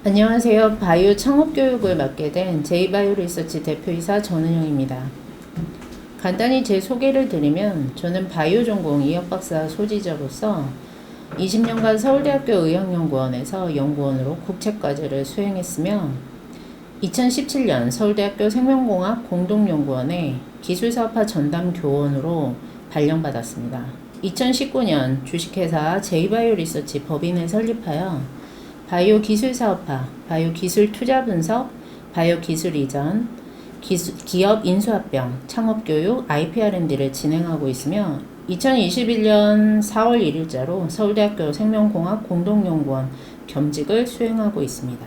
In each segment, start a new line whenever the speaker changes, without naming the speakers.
안녕하세요. 바이오 창업교육을 맡게 된 제이바이오 리서치 대표이사 전은영입니다. 간단히 제 소개를 드리면 저는 바이오 전공 이학박사 소지자로서 20년간 서울대학교 의학연구원에서 연구원으로 국책과제를 수행했으며 2017년 서울대학교 생명공학 공동연구원의 기술사업화 전담교원으로 발령받았습니다. 2019년 주식회사 제이바이오 리서치 법인을 설립하여 바이오 기술 사업화, 바이오 기술 투자 분석, 바이오 기술 이전, 기업 인수합병, 창업 교육, IP&D를 진행하고 있으며 2021년 4월 1일자로 서울대학교 생명공학 공동연구원 겸직을 수행하고 있습니다.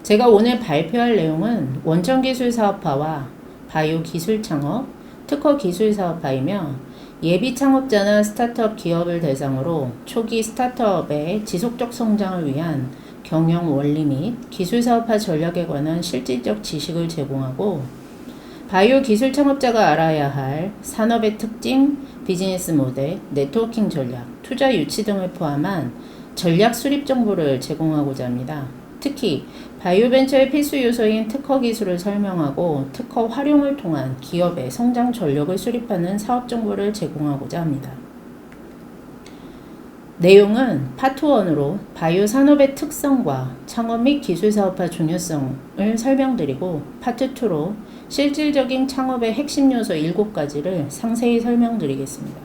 제가 오늘 발표할 내용은 원천 기술 사업화와 바이오 기술 창업, 특허 기술 사업화이며 예비 창업자나 스타트업 기업을 대상으로 초기 스타트업의 지속적 성장을 위한 경영 원리 및 기술 사업화 전략에 관한 실질적 지식을 제공하고 바이오 기술 창업자가 알아야 할 산업의 특징, 비즈니스 모델, 네트워킹 전략, 투자 유치 등을 포함한 전략 수립 정보를 제공하고자 합니다. 특히 바이오 벤처의 필수 요소인 특허 기술을 설명하고 특허 활용을 통한 기업의 성장 전력을 수립하는 사업 정보를 제공하고자 합니다. 내용은 파트 1으로 바이오 산업의 특성과 창업 및 기술 사업화 중요성을 설명드리고 파트 2로 실질적인 창업의 핵심 요소 7가지를 상세히 설명드리겠습니다.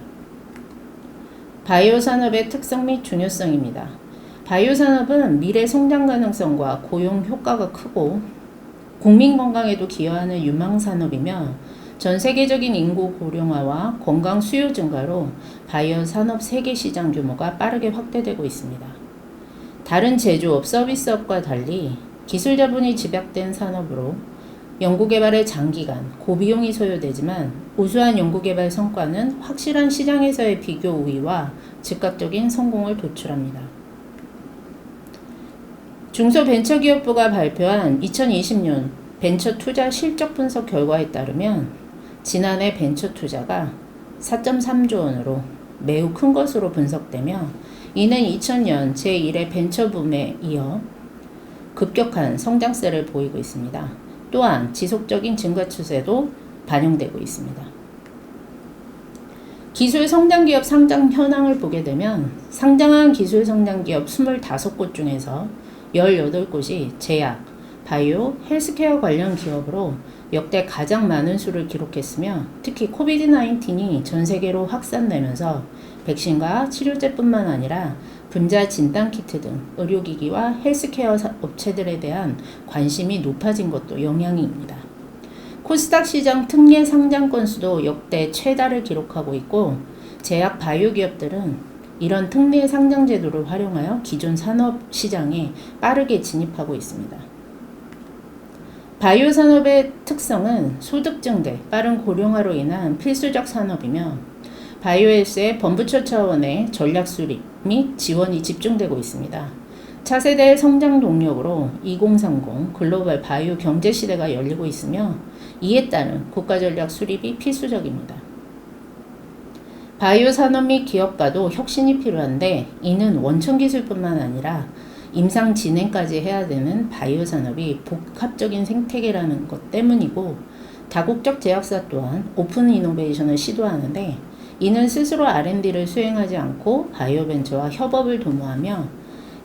바이오 산업의 특성 및 중요성입니다. 바이오 산업은 미래 성장 가능성과 고용 효과가 크고 국민 건강에도 기여하는 유망 산업이며 전 세계적인 인구 고령화와 건강 수요 증가로 바이오 산업 세계 시장 규모가 빠르게 확대되고 있습니다. 다른 제조업, 서비스업과 달리 기술 자본이 집약된 산업으로 연구개발에 장기간, 고비용이 소요되지만 우수한 연구개발 성과는 확실한 시장에서의 비교 우위와 즉각적인 성공을 도출합니다. 중소벤처기업부가 발표한 2020년 벤처 투자 실적 분석 결과에 따르면 지난해 벤처 투자가 4.3조 원으로 매우 큰 것으로 분석되며 이는 2000년 제1의 벤처 붐에 이어 급격한 성장세를 보이고 있습니다. 또한 지속적인 증가 추세도 반영되고 있습니다. 기술 성장기업 상장 현황을 보게 되면 상장한 기술 성장기업 25곳 중에서 18곳이 제약, 바이오, 헬스케어 관련 기업으로 역대 가장 많은 수를 기록했으며 특히 코비드-19이 전 세계로 확산되면서 백신과 치료제뿐만 아니라 분자 진단키트 등 의료기기와 헬스케어 업체들에 대한 관심이 높아진 것도 영향입니다. 코스닥 시장 특례 상장 건수도 역대 최다를 기록하고 있고 제약 바이오 기업들은 이런 특례 상장 제도를 활용하여 기존 산업 시장에 빠르게 진입하고 있습니다. 바이오 산업의 특성은 소득 증대, 빠른 고령화로 인한 필수적 산업이며 바이오헬스의 범부처 차원의 전략 수립 및 지원이 집중되고 있습니다. 차세대의 성장 동력으로 2030 글로벌 바이오 경제 시대가 열리고 있으며 이에 따른 국가 전략 수립이 필수적입니다. 바이오 산업 및 기업과도 혁신이 필요한데 이는 원천 기술뿐만 아니라 임상 진행까지 해야 되는 바이오 산업이 복합적인 생태계라는 것 때문이고 다국적 제약사 또한 오픈 이노베이션을 시도하는데 이는 스스로 R&D를 수행하지 않고 바이오 벤처와 협업을 도모하며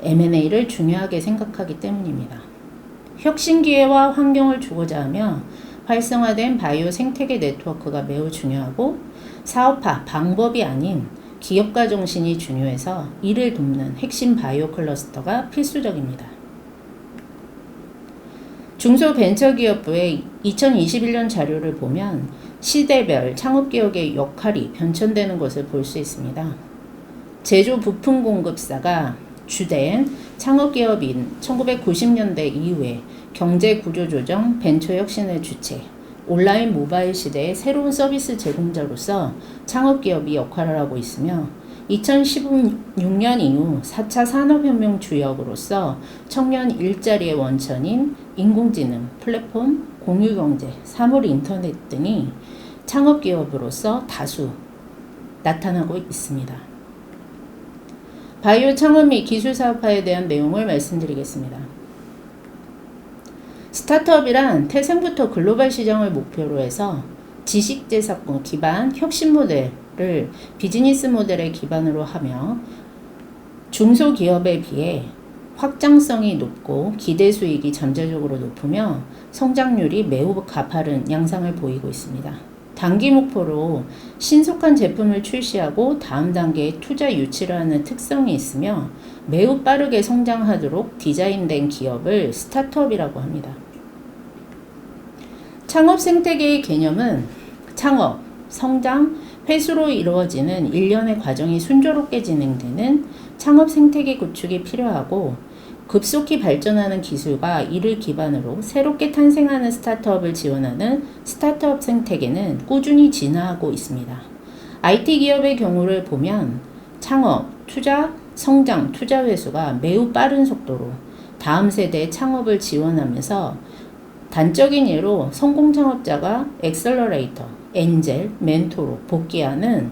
M&A를 중요하게 생각하기 때문입니다. 혁신 기회와 환경을 주고자 하며 활성화된 바이오 생태계 네트워크가 매우 중요하고 사업화 방법이 아닌 기업가 정신이 중요해서 이를 돕는 핵심 바이오 클러스터가 필수적입니다. 중소벤처기업부의 2021년 자료를 보면 시대별 창업기업의 역할이 변천되는 것을 볼 수 있습니다. 제조 부품 공급사가 주된 창업기업인 1990년대 이후에 경제구조조정, 벤처혁신의 주체, 온라인 모바일 시대의 새로운 서비스 제공자로서 창업기업이 역할을 하고 있으며 2016년 이후 4차 산업혁명 주역으로서 청년 일자리의 원천인 인공지능, 플랫폼, 공유경제, 사물 인터넷 등이 창업기업으로서 다수 나타나고 있습니다. 바이오 창업 및 기술 사업화에 대한 내용을 말씀드리겠습니다. 스타트업이란 태생부터 글로벌 시장을 목표로 해서 지식재산권 기반 혁신 모델을 비즈니스 모델의 기반으로 하며 중소기업에 비해 확장성이 높고 기대 수익이 잠재적으로 높으며 성장률이 매우 가파른 양상을 보이고 있습니다. 단기 목표로 신속한 제품을 출시하고 다음 단계에 투자 유치를 하는 특성이 있으며 매우 빠르게 성장하도록 디자인된 기업을 스타트업이라고 합니다. 창업 생태계의 개념은 창업, 성장, 회수로 이루어지는 일련의 과정이 순조롭게 진행되는 창업 생태계 구축이 필요하고 급속히 발전하는 기술과 이를 기반으로 새롭게 탄생하는 스타트업을 지원하는 스타트업 생태계는 꾸준히 진화하고 있습니다. IT 기업의 경우를 보면 창업, 투자, 성장, 투자 회수가 매우 빠른 속도로 다음 세대의 창업을 지원하면서 단적인 예로 성공 창업자가 엑셀러레이터, 엔젤, 멘토로 복귀하는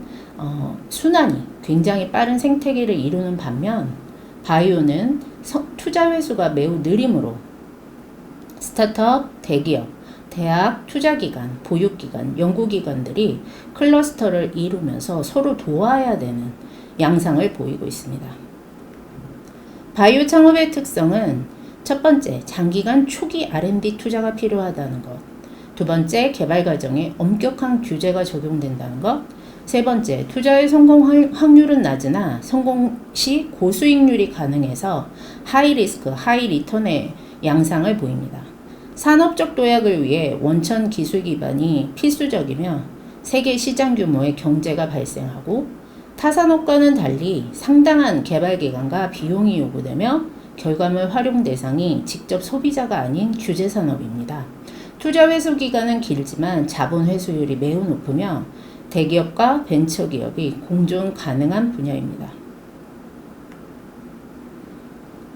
순환이 굉장히 빠른 생태계를 이루는 반면 바이오는 투자 회수가 매우 느리므로 스타트업, 대기업, 대학, 투자기관, 보육기관, 연구기관들이 클러스터를 이루면서 서로 도와야 되는 양상을 보이고 있습니다. 바이오 창업의 특성은 첫 번째, 장기간 초기 R&D 투자가 필요하다는 것. 두 번째, 개발 과정에 엄격한 규제가 적용된다는 것. 세 번째, 투자의 성공 확률은 낮으나 성공 시 고수익률이 가능해서 하이 리스크, 하이 리턴의 양상을 보입니다. 산업적 도약을 위해 원천 기술 기반이 필수적이며 세계 시장 규모의 경제가 발생하고 타산업과는 달리 상당한 개발 기간과 비용이 요구되며 결과물 활용 대상이 직접 소비자가 아닌 규제 산업입니다. 투자 회수 기간은 길지만 자본 회수율이 매우 높으며 대기업과 벤처기업이 공존 가능한 분야입니다.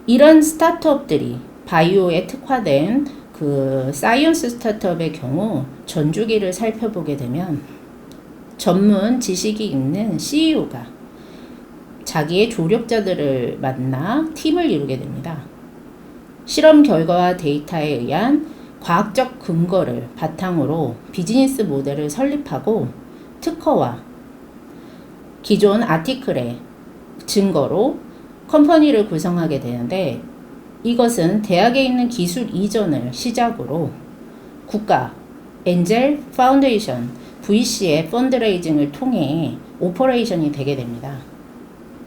이런 스타트업들이 바이오에 특화된 사이언스 스타트업의 경우 전주기를 살펴보게 되면 전문 지식이 있는 CEO가 자기의 조력자들을 만나 팀을 이루게 됩니다. 실험 결과와 데이터에 의한 과학적 근거를 바탕으로 비즈니스 모델을 설립하고 특허와 기존 아티클의 증거로 컴퍼니를 구성하게 되는데 이것은 대학에 있는 기술 이전을 시작으로 국가, 엔젤, 파운데이션, VC의 펀드레이징을 통해 오퍼레이션이 되게 됩니다.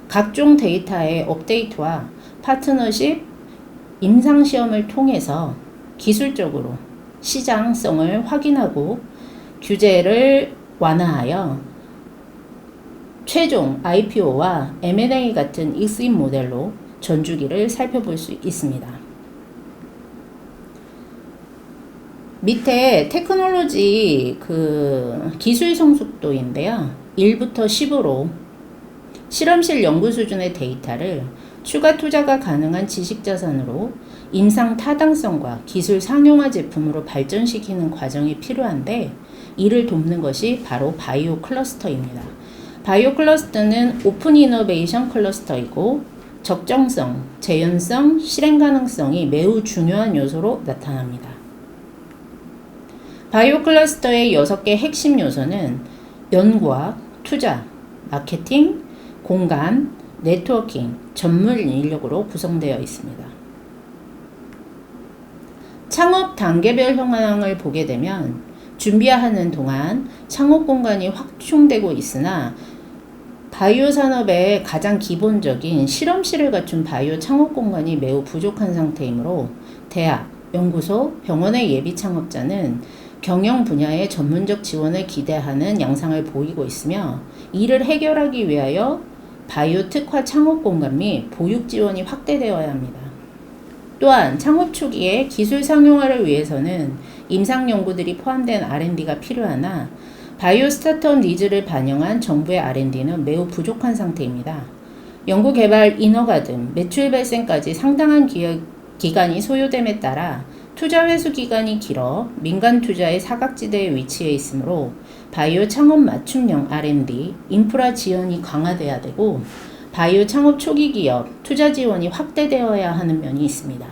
각종 데이터의 업데이트와 파트너십, 임상시험을 통해서 기술적으로 시장성을 확인하고 규제를 완화하여 최종 IPO와 M&A 같은 익스임 모델로 전주기를 살펴볼 수 있습니다. 밑에 테크놀로지 기술 성숙도인데요. 1부터 10으로 실험실 연구 수준의 데이터를 추가 투자가 가능한 지식자산으로 임상 타당성과 기술 상용화 제품으로 발전시키는 과정이 필요한데 이를 돕는 것이 바로 바이오 클러스터입니다. 바이오 클러스터는 오픈 이노베이션 클러스터이고 적정성, 재현성, 실행 가능성이 매우 중요한 요소로 나타납니다. 바이오 클러스터의 6개 핵심 요소는 연구와 투자, 마케팅, 공간, 네트워킹, 전문 인력으로 구성되어 있습니다. 창업 단계별 현황을 보게 되면 준비하는 동안 창업 공간이 확충되고 있으나 바이오 산업의 가장 기본적인 실험실을 갖춘 바이오 창업 공간이 매우 부족한 상태이므로 대학, 연구소, 병원의 예비 창업자는 경영 분야의 전문적 지원을 기대하는 양상을 보이고 있으며 이를 해결하기 위하여 바이오 특화 창업 공간 및 보육 지원이 확대되어야 합니다. 또한 창업 초기에 기술 상용화를 위해서는 임상 연구들이 포함된 R&D가 필요하나 바이오 스타트업 니즈를 반영한 정부의 R&D는 매우 부족한 상태입니다. 연구개발 인허가 등 매출 발생까지 상당한 기간이 소요됨에 따라 투자 회수 기간이 길어 민간 투자의 사각지대에 위치해 있으므로 바이오 창업 맞춤형 R&D, 인프라 지원이 강화돼야 되고 바이오 창업 초기 기업 투자 지원이 확대되어야 하는 면이 있습니다.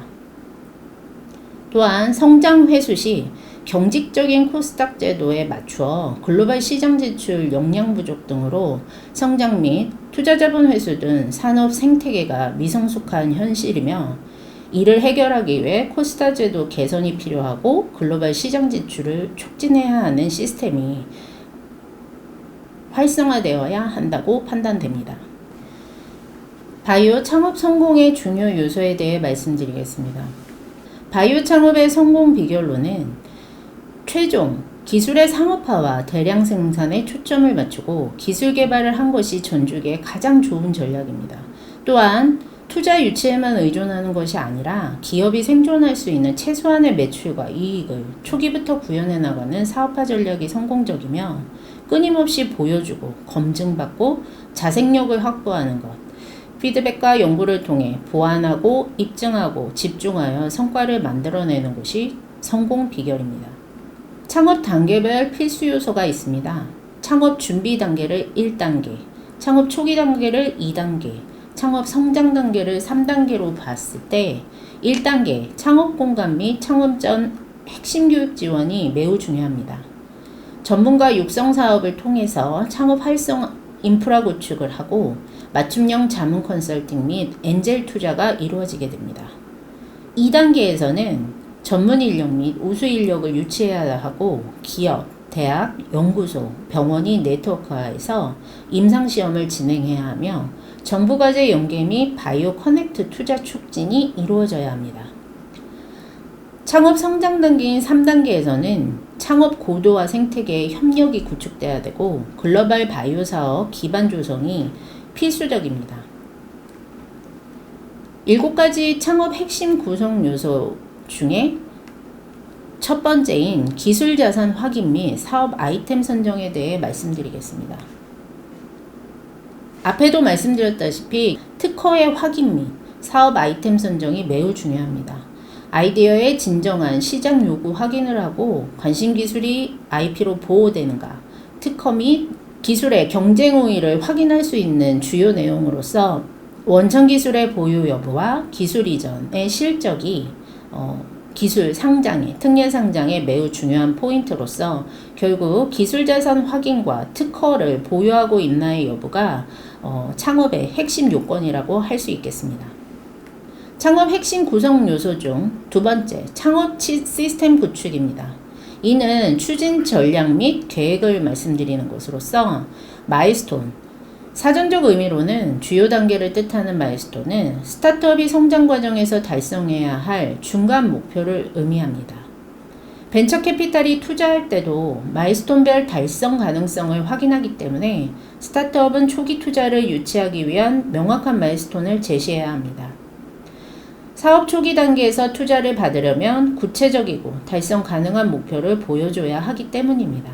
또한 성장 회수 시 경직적인 코스닥 제도에 맞추어 글로벌 시장 진출 역량 부족 등으로 성장 및 투자 자본 회수 등 산업 생태계가 미성숙한 현실이며, 이를 해결하기 위해 코스닥 제도 개선이 필요하고 글로벌 시장 진출을 촉진해야 하는 시스템이 활성화되어야 한다고 판단됩니다. 바이오 창업 성공의 중요 요소에 대해 말씀드리겠습니다. 바이오 창업의 성공 비결로는 최종 기술의 상업화와 대량 생산에 초점을 맞추고 기술 개발을 한 것이 전주기의 가장 좋은 전략입니다. 또한 투자 유치에만 의존하는 것이 아니라 기업이 생존할 수 있는 최소한의 매출과 이익을 초기부터 구현해 나가는 사업화 전략이 성공적이며, 끊임없이 보여주고 검증받고 자생력을 확보하는 것, 피드백과 연구를 통해 보완하고 입증하고 집중하여 성과를 만들어내는 것이 성공 비결입니다. 창업 단계별 필수 요소가 있습니다. 창업 준비 단계를 1단계, 창업 초기 단계를 2단계, 창업 성장 단계를 3단계로 봤을 때 1단계 창업 공간 및 창업 전 핵심 교육 지원이 매우 중요합니다. 전문가 육성 사업을 통해서 창업 활성 인프라 구축을 하고 맞춤형 자문 컨설팅 및 엔젤 투자가 이루어지게 됩니다. 2단계에서는 전문 인력 및 우수 인력을 유치해야 하고 기업, 대학, 연구소, 병원이 네트워크화해서 임상시험을 진행해야 하며 정부과제 연계 및 바이오 커넥트 투자 촉진이 이루어져야 합니다. 창업 성장 단계인 3단계에서는 창업 고도화 생태계의 협력이 구축돼야 되고 글로벌 바이오 사업 기반 조성이 필수적입니다. 7가지 창업 핵심 구성 요소 중에 첫 번째인 기술 자산 확인 및 사업 아이템 선정에 대해 말씀드리겠습니다. 앞에도 말씀드렸다시피 특허의 확인 및 사업 아이템 선정이 매우 중요합니다. 아이디어의 진정한 시장 요구 확인을 하고 관심 기술이 IP로 보호되는가, 특허 및 기술의 경쟁 우위를 확인할 수 있는 주요 내용으로서 원천 기술의 보유 여부와 기술 이전의 실적이 기술 상장의 특례 상장에 매우 중요한 포인트로서 결국 기술 자산 확인과 특허를 보유하고 있나의 여부가 창업의 핵심 요건이라고 할 수 있겠습니다. 창업 핵심 구성 요소 중 두 번째, 창업 시스템 구축입니다. 이는 추진 전략 및 계획을 말씀드리는 것으로서 마일스톤, 사전적 의미로는 주요 단계를 뜻하는 마일스톤은 스타트업이 성장 과정에서 달성해야 할 중간 목표를 의미합니다. 벤처 캐피탈이 투자할 때도 마일스톤별 달성 가능성을 확인하기 때문에 스타트업은 초기 투자를 유치하기 위한 명확한 마일스톤을 제시해야 합니다. 사업 초기 단계에서 투자를 받으려면 구체적이고 달성 가능한 목표를 보여줘야 하기 때문입니다.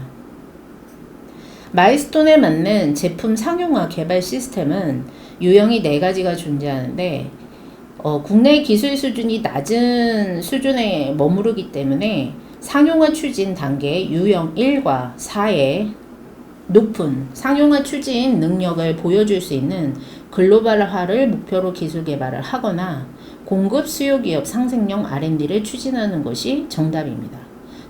마일스톤에 맞는 제품 상용화 개발 시스템은 유형이 4가지가 존재하는데 국내 기술 수준이 낮은 수준에 머무르기 때문에 상용화 추진 단계 유형 1과 4의 높은 상용화 추진 능력을 보여줄 수 있는 글로벌화를 목표로 기술 개발을 하거나 공급 수요 기업 상생형 R&D를 추진하는 것이 정답입니다.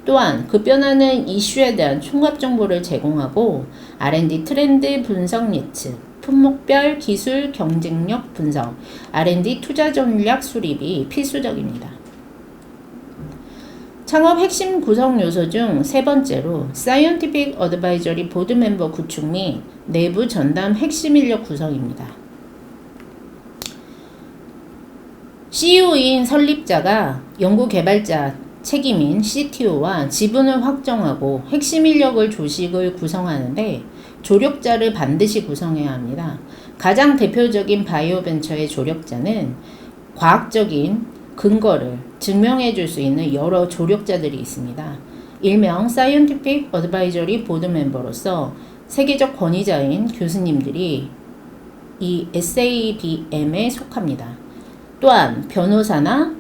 또한 급변하는 이슈에 대한 총합 정보를 제공하고 R&D 트렌드 분석 예측, 품목별 기술 경쟁력 분석, R&D 투자 전략 수립이 필수적입니다. 창업 핵심 구성 요소 중 세 번째로 사이언티픽 어드바이저리 보드 멤버 구축 및 내부 전담 핵심 인력 구성입니다. CEO인 설립자가 연구 개발자 책임인 CTO와 지분을 확정하고 핵심 인력을 조직을 구성하는데 조력자를 반드시 구성해야 합니다. 가장 대표적인 바이오 벤처의 조력자는 과학적인 근거를 증명해 줄 수 있는 여러 조력자들이 있습니다. 일명 사이언티픽 어드바이저리 보드 멤버로서 세계적 권위자인 교수님들이 이 SABM에 속합니다. 또한 변호사나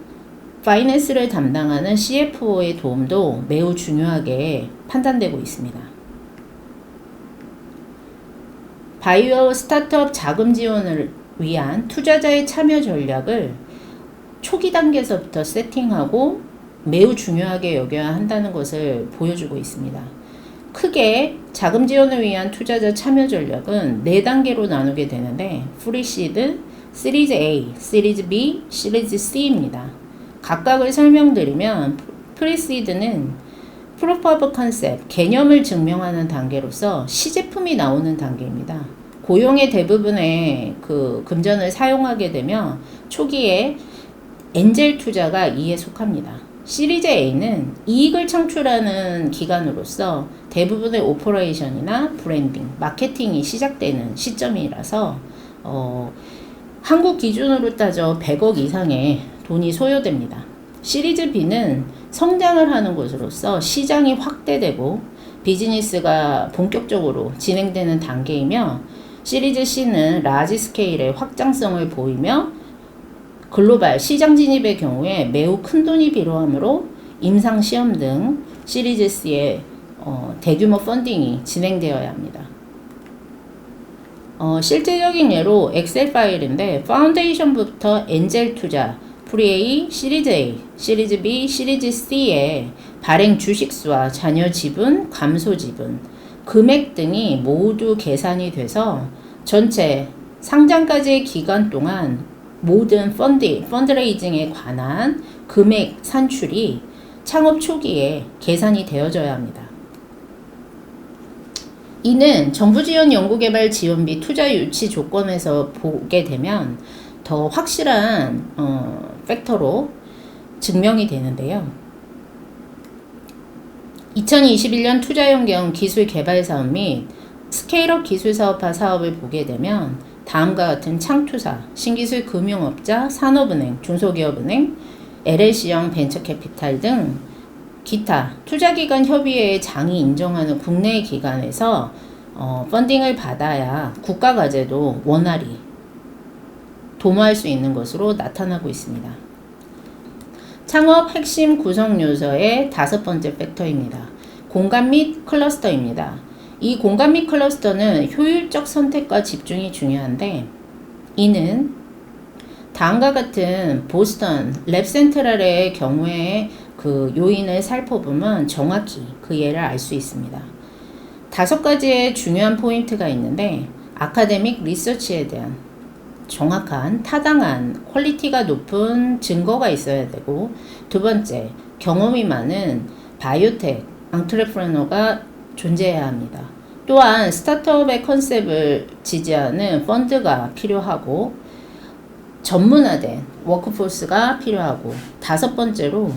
파이낸스를 담당하는 CFO의 도움도 매우 중요하게 판단되고 있습니다. 바이오 스타트업 자금 지원을 위한 투자자의 참여 전략을 초기 단계에서부터 세팅하고 매우 중요하게 여겨야 한다는 것을 보여주고 있습니다. 크게 자금 지원을 위한 투자자 참여 전략은 4단계로 나누게 되는데 프리시드, 시리즈 A, 시리즈 B, 시리즈 C입니다. 각각을 설명드리면 프리시드는 프루프 오브 컨셉, 개념을 증명하는 단계로서 시제품이 나오는 단계입니다. 고용의 대부분의 그 금전을 사용하게 되면 초기에 엔젤 투자가 이에 속합니다. 시리즈 A는 이익을 창출하는 기간으로서 대부분의 오퍼레이션이나 브랜딩, 마케팅이 시작되는 시점이라서 한국 기준으로 따져 100억 이상의 돈이 소요됩니다. 시리즈 B는 성장을 하는 곳으로서 시장이 확대되고 비즈니스가 본격적으로 진행되는 단계이며 시리즈 C는 라지 스케일의 확장성을 보이며 글로벌 시장 진입의 경우에 매우 큰 돈이 필요하므로 임상 시험 등 시리즈 C의 대규모 펀딩이 진행되어야 합니다. 실제적인 예로 엑셀 파일인데 파운데이션부터 엔젤 투자, 프리-A, 시리즈 A, 시리즈 B, 시리즈 C의 발행 주식수와 잔여 지분, 감소 지분, 금액 등이 모두 계산이 돼서 전체 상장까지의 기간 동안 모든 펀드레이징에 관한 금액 산출이 창업 초기에 계산이 되어져야 합니다. 이는 정부 지원 연구개발 지원비 투자 유치 조건에서 보게 되면 더 확실한 팩터로 증명이 되는데요. 2021년 투자연경 기술개발사업 및 스케일업 기술사업화 사업을 보게 되면 다음과 같은 창투사, 신기술 금융업자, 산업은행, 중소기업은행, LLC형 벤처캐피탈 등 기타 투자기관 협의회의 장이 인정하는 국내 기관에서 펀딩을 받아야 국가과제도 원활히 도모할 수 있는 것으로 나타나고 있습니다. 창업 핵심 구성 요소의 5번째 팩터입니다. 공간 및 클러스터입니다. 이 공간 및 클러스터는 효율적 선택과 집중이 중요한데 이는 다음과 같은 보스턴 랩센트럴의 경우에 그 요인을 살펴보면 정확히 그 예를 알 수 있습니다. 5가지의 중요한 포인트가 있는데 아카데믹 리서치에 대한 정확한 타당한 퀄리티가 높은 증거가 있어야 되고, 두 번째 경험이 많은 바이오텍 앙트레프레너가 존재해야 합니다. 또한 스타트업의 컨셉을 지지하는 펀드가 필요하고 전문화된 워크포스가 필요하고, 5번째로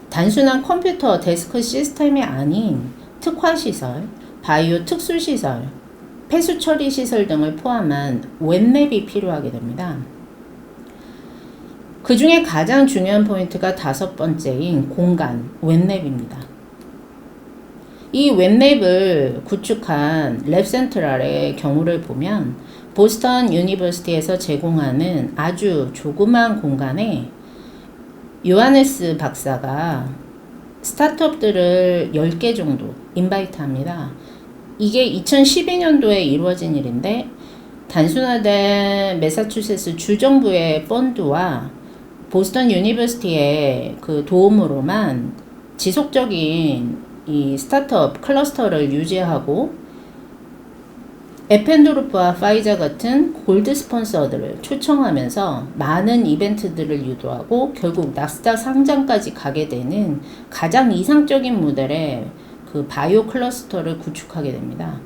단순한 컴퓨터 데스크 시스템이 아닌 특화시설, 바이오 특수시설, 폐수 처리 시설 등을 포함한 웹맵이 필요하게 됩니다. 그 중에 가장 중요한 포인트가 5번째인 공간, 웹맵입니다. 이 웹맵을 구축한 랩센트럴의 경우를 보면 보스턴 유니버시티에서 제공하는 아주 조그마한 공간에 요하네스 박사가 스타트업들을 10개 정도 인바이트 합니다. 이게 2012년도에 이루어진 일인데 단순화된 매사추세츠 주정부의 펀드와 보스턴 유니버시티의 그 도움으로만 지속적인 이 스타트업 클러스터를 유지하고 에펜도르프와 파이자 같은 골드 스폰서들을 초청하면서 많은 이벤트들을 유도하고 결국 나스닥 상장까지 가게 되는 가장 이상적인 모델의 그 바이오 클러스터를 구축하게 됩니다.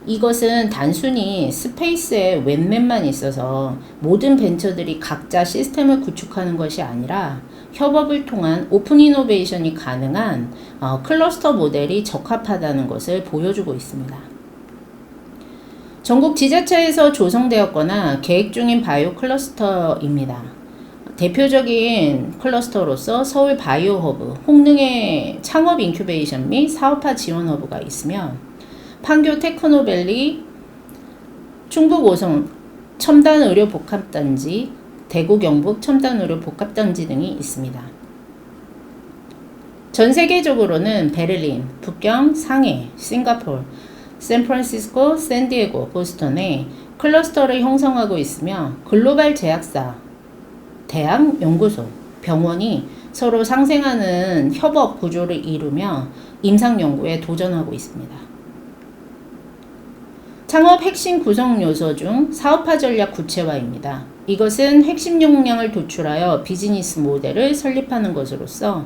이것은 단순히 스페이스에 웹맵만 있어서 모든 벤처들이 각자 시스템을 구축하는 것이 아니라 협업을 통한 오픈 이노베이션이 가능한 클러스터 모델이 적합하다는 것을 보여주고 있습니다. 전국 지자체에서 조성되었거나 계획 중인 바이오 클러스터입니다. 대표적인 클러스터로서 서울 바이오 허브, 홍릉의 창업 인큐베이션 및 사업화 지원 허브가 있으며 판교 테크노밸리, 충북 오송 첨단 의료 복합단지, 대구 경북 첨단 의료 복합단지 등이 있습니다. 전 세계적으로는 베를린, 북경, 상해, 싱가포르, 샌프란시스코, 샌디에고, 보스턴에 클러스터를 형성하고 있으며 글로벌 제약사, 대학, 연구소, 병원이 서로 상생하는 협업 구조를 이루며 임상 연구에 도전하고 있습니다. 창업 핵심 구성 요소 중 사업화 전략 구체화입니다. 이것은 핵심 역량을 도출하여 비즈니스 모델을 설립하는 것으로서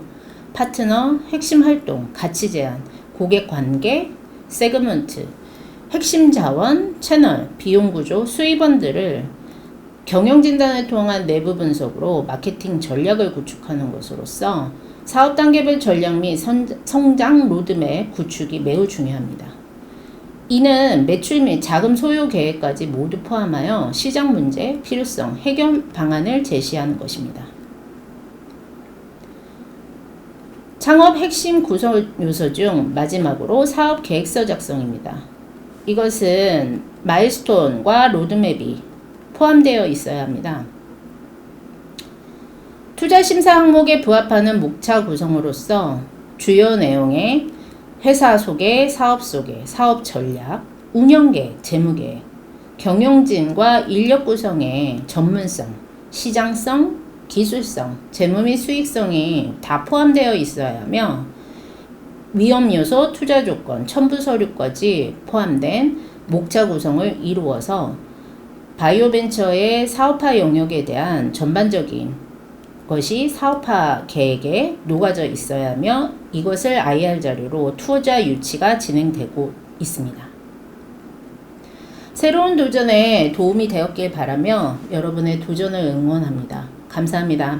파트너, 핵심 활동, 가치 제한, 고객 관계, 세그먼트, 핵심 자원, 채널, 비용 구조, 수입원들을 경영 진단을 통한 내부 분석으로 마케팅 전략을 구축하는 것으로서 사업 단계별 전략 및 성장 로드맵 구축이 매우 중요합니다. 이는 매출 및 자금 소요 계획까지 모두 포함하여 시장 문제, 필요성, 해결 방안을 제시하는 것입니다. 창업 핵심 구성 요소 중 마지막으로 사업 계획서 작성입니다. 이것은 마일스톤과 로드맵이 포함되어 있어야 합니다. 투자 심사 항목에 부합하는 목차 구성으로서 주요 내용의 회사 소개, 사업 소개, 사업 전략, 운영계획, 재무계획, 경영진과 인력 구성의 전문성, 시장성, 기술성, 재무 및 수익성이 다 포함되어 있어야 하며 위험 요소, 투자 조건, 첨부 서류까지 포함된 목차 구성을 이루어서 바이오 벤처의 사업화 영역에 대한 전반적인 것이 사업화 계획에 녹아져 있어야 하며 이것을 IR 자료로 투자 유치가 진행되고 있습니다. 새로운 도전에 도움이 되었길 바라며 여러분의 도전을 응원합니다. 감사합니다.